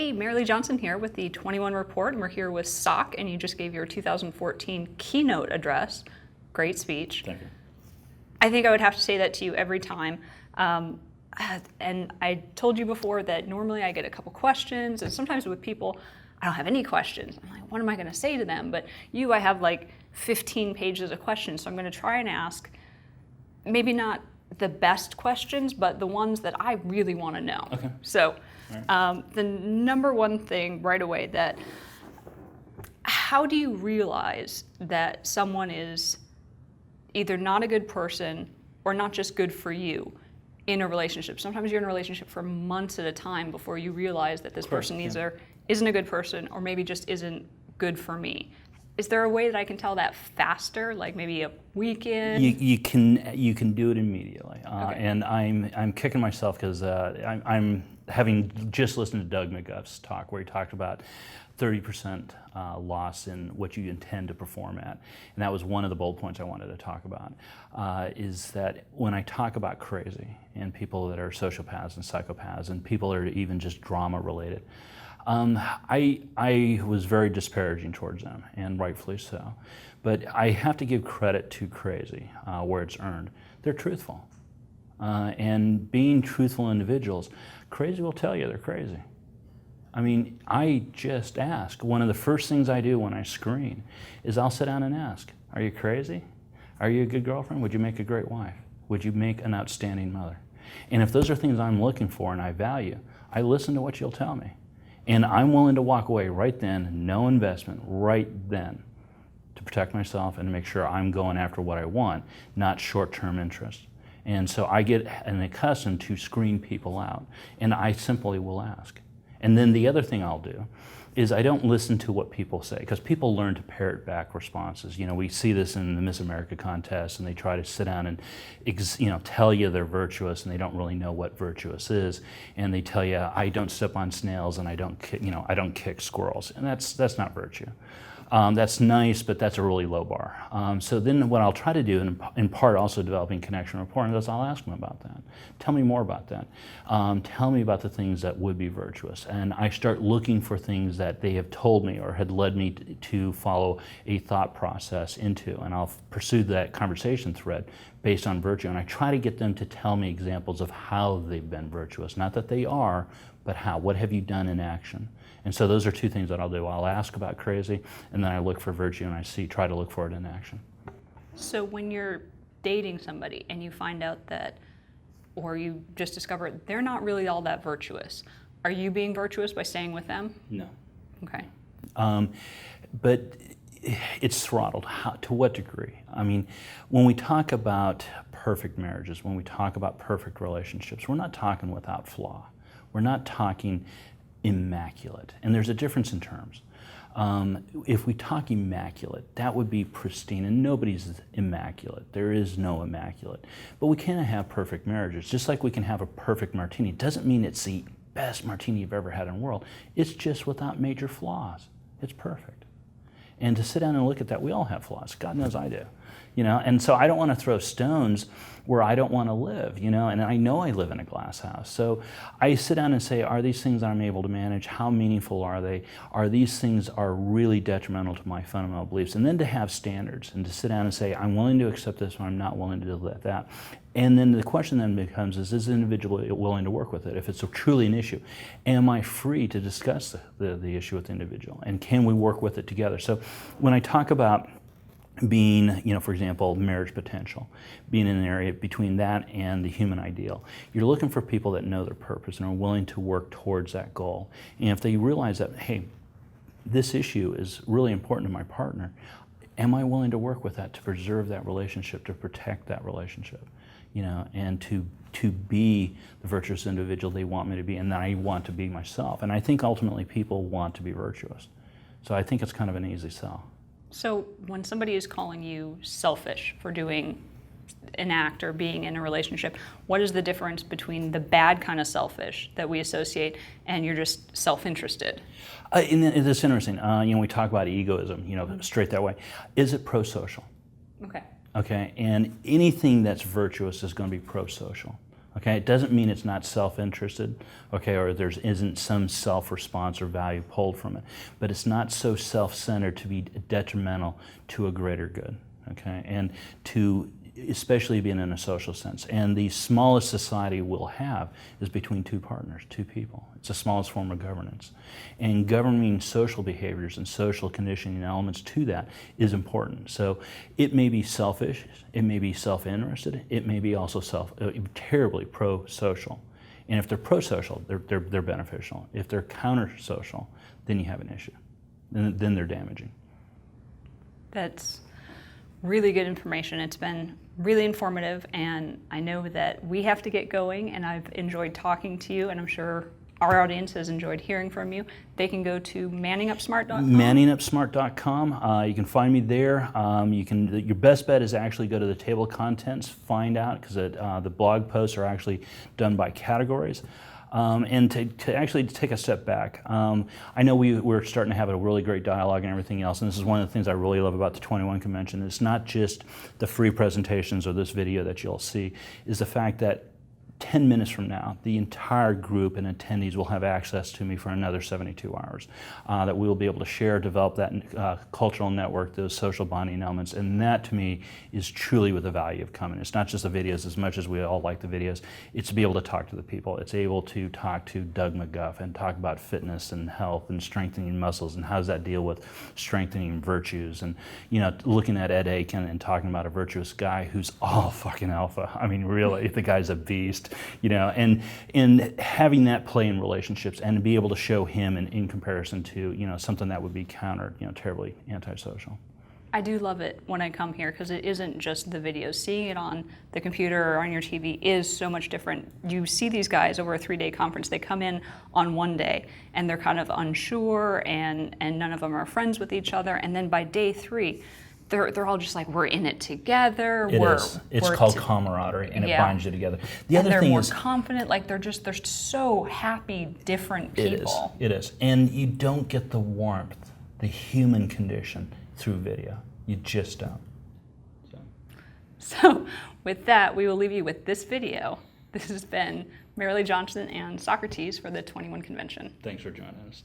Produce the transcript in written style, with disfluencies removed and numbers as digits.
everybody. Mary Lee Johnson here with the 21 Report, and we're here with Sock, and you just gave your 2014 keynote address. Great speech. Thank you. I think I would have to say that to you every time. And I told you before that normally I get a couple questions, and sometimes with people, I don't have any questions. I'm like, what am I going to say to them? But you, I have like 15 pages of questions, so I'm going to try and ask maybe not the best questions, but the ones that I really want to know. Okay. So Right. the number one thing right away that, how do you realize that someone is either not a good person or not just good for you in a relationship? Sometimes you're in a relationship for months at a time before you realize that this person either isn't a good person or maybe just isn't good for me. Is there a way that I can tell that faster, like maybe a weekend? You can do it immediately, Okay. and I'm kicking myself because I'm having just listened to Doug McGuff's talk where he talked about 30% loss in what you intend to perform at, and that was one of the bold points I wanted to talk about. Is that when I talk about crazy and people that are sociopaths and psychopaths and people that are even just drama related, I was very disparaging towards them, and rightfully so. But I have to give credit to crazy where it's earned. They're truthful. And being truthful individuals, crazy will tell you they're crazy. I mean, I just ask. One of the first things I do when I screen is I'll sit down and ask, are you crazy? Are you a good girlfriend? Would you make a great wife? Would you make an outstanding mother? And if those are things I'm looking for and I value, I listen to what you'll tell me. And I'm willing to walk away right then, no investment, right then, to protect myself and to make sure I'm going after what I want, not short-term interest. And so I get accustomed to screen people out, and I simply will ask. And then the other thing I'll do is I don't listen to what people say, because people learn to parrot back responses. You know, we see this in the Miss America contest, and they try to sit down and tell you they're virtuous, and they don't really know what virtuous is. And they tell you, I don't step on snails, and I don't kick squirrels, and that's not virtue. That's nice, but that's a really low bar. So then what I'll try to do, in part also developing connection rapport, is I'll ask them about that. Tell me more about that. Tell me about the things that would be virtuous. And I start looking for things that they have told me or had led me to follow a thought process into. And I'll pursue that conversation thread based on virtue. And I try to get them to tell me examples of how they've been virtuous. Not that they are, but how. What have you done in action? And so those are two things that I'll do. I'll ask about crazy, and then I look for virtue, and I try to look for it in action. So when you're dating somebody and you find out that, or you just discover they're not really all that virtuous, are you being virtuous by staying with them? No. Okay. But it's throttled. To what degree? I mean, when we talk about perfect marriages, when we talk about perfect relationships, we're not talking without flaw. We're not talking immaculate, and there's a difference in terms. If we talk immaculate, that would be pristine, and nobody's immaculate. There is no immaculate. But we can't have perfect marriages. Just like we can have a perfect martini. It doesn't mean it's the best martini you've ever had in the world. It's just without major flaws. It's perfect. And to sit down and look at that, we all have flaws. God knows I do. And so I don't want to throw stones where I don't want to live, and I know I live in a glass house. So I sit down and say, are these things I'm able to manage? How meaningful are they? Are these things are really detrimental to my fundamental beliefs? And then to have standards and to sit down and say, I'm willing to accept this or I'm not willing to do that. And then the question then becomes, is this individual willing to work with it? If it's truly an issue, am I free to discuss the issue with the individual? And can we work with it together? So when I talk about being, for example, marriage potential, being in an area between that and the human ideal. You're looking for people that know their purpose and are willing to work towards that goal. And if they realize that, hey, this issue is really important to my partner, am I willing to work with that to preserve that relationship, to protect that relationship, and to be the virtuous individual they want me to be and that I want to be myself. And I think ultimately people want to be virtuous. So I think it's kind of an easy sell. So when somebody is calling you selfish for doing an act or being in a relationship, what is the difference between the bad kind of selfish that we associate and you're just self-interested? And it's interesting. We talk about egoism, straight that way. Is it pro-social? Okay. Okay, and anything that's virtuous is going to be pro-social. Okay, it doesn't mean it's not self-interested, okay, or there isn't some self-response or value pulled from it, but it's not so self-centered to be detrimental to a greater good, okay, and to especially being in a social sense. And the smallest society we'll have is between two partners, two people. It's the smallest form of governance. And governing social behaviors and social conditioning elements to that is important. So it may be selfish, it may be self-interested, it may be also terribly pro-social. And if they're pro-social, they're beneficial. If they're counter-social, then you have an issue. Then they're damaging. That's really good information. It's been really informative, and I know that we have to get going, and I've enjoyed talking to you, and I'm sure our audience has enjoyed hearing from you. They can go to manningupsmart.com. Manningupsmart.com. You can find me there. Your best bet is actually go to the table of contents, find out, because the blog posts are actually done by categories. And to actually take a step back, I know we're starting to have a really great dialogue and everything else, and this is one of the things I really love about the 21 convention. It's not just the free presentations or this video that you'll see, is the fact that 10 minutes from now, the entire group and attendees will have access to me for another 72 hours, that we will be able to share, develop that cultural network, those social bonding elements, and that to me is truly what the value of coming. It's not just the videos, as much as we all like the videos, it's to be able to talk to the people. It's able to talk to Doug McGuff and talk about fitness and health and strengthening muscles and how does that deal with strengthening virtues, and looking at Ed Aiken and talking about a virtuous guy who's all fucking alpha. I mean, really, the guy's a beast. And having that play in relationships and to be able to show him in comparison to, something that would be counter, terribly antisocial. I do love it when I come here because it isn't just the videos. Seeing it on the computer or on your TV is so much different. You see these guys over a 3-day conference. They come in on one day and they're kind of unsure and none of them are friends with each other. And then by day 3, they're all just like, we're in it together. It's called camaraderie, and it binds you together. The other thing is, they're more confident. Like they're so happy, different people. It is, and you don't get the warmth, the human condition through video. You just don't. So with that, we will leave you with this video. This has been Marilee Johnson and Socrates for the 21 convention. Thanks for joining us.